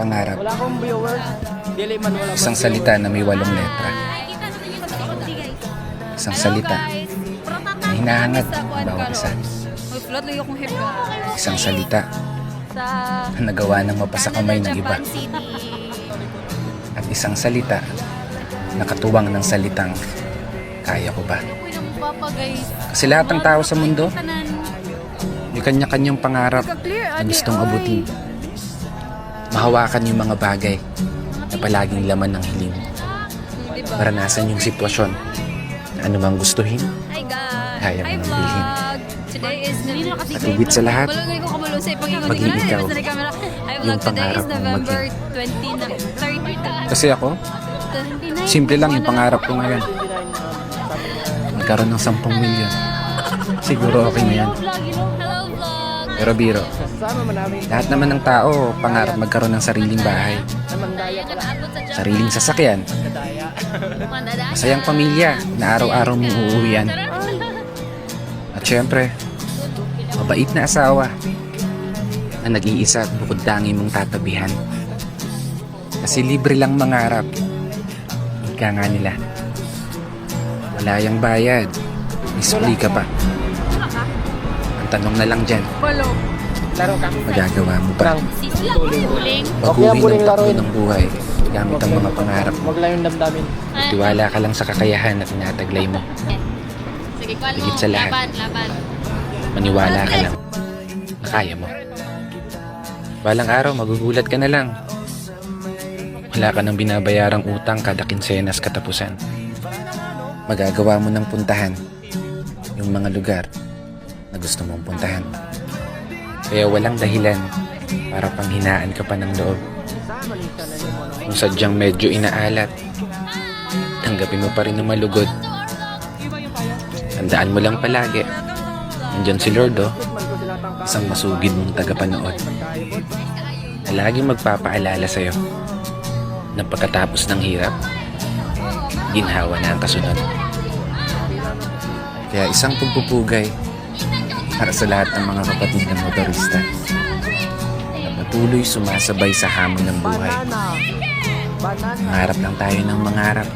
Pangarap. Wala akong viewers. Dili man wala. Isang salita na may 8 letra. Isang salita na hinahangad ang bawat isa. Isang salita na nagawa ng mapasa kamay ng iba. At isang salita na katuwang ng salitang kaya ko ba? Kasi lahat ng tao sa mundo may kanya-kanyang pangarap na gustong abutin. Mahawakan yung mga bagay na palaging laman ng hiling. Maranasan yung sitwasyon na anumang gustuhin, kaya mo nang bilhin. At higit sa lahat, maging ikaw yung pangarap mong maging. Kasi ako, simple lang yung pangarap ko ngayon. Magkaroon ng 10 milyon. Siguro okay na yan. Pero biro, lahat naman ng tao pangarap magkaroon ng sariling bahay, sariling sasakyan, masayang pamilya na araw-araw mong uuwian. At syempre, mabait na asawa na nag-iisa at bukod tangi mong tatabihan. Kasi libre lang mangarap. Ika nga nila. Wala yang bayad. Isuli ka pa. Ang tanong na lang dyan, Laro ka. magagawa mo ba? Okay, Baguhin buling ang takbo laruin. ng buhay gamit ang mga pangarap mo. Wag lang yung damdamin. Tiwala ka lang sa kakayahan at tinataglay mo. Sige, kwal Higit mo. sa lahat. Laban. Maniwala ka lang na kaya mo. Balang araw, magugulat ka na lang. Wala ka nang binabayarang utang kada kinsenas katapusan. Magagawa mo ng puntahan yung mga lugar na gusto mong puntahan. Kaya walang dahilan para panghinaan ka pa ng loob. Kung sadyang medyo inaalat, tanggapin mo pa rin na malugod. Tandaan mo lang palagi, nandyan si Lord, isang masugid mong tagapanood na laging magpapaalala sa'yo na pagkatapos ng hirap, ginhawa na ang kasunod. Kaya isang pagpupugay para sa lahat ng mga kapatid ng motorista na patuloy sumasabay sa hamon ng buhay. Mangarap lang tayo ng mangarap.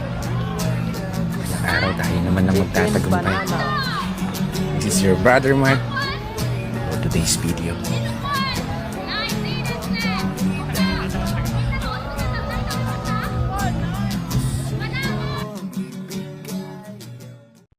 Ilang araw tayo naman ang magtatagumpay. This is your brother Mark for today's video.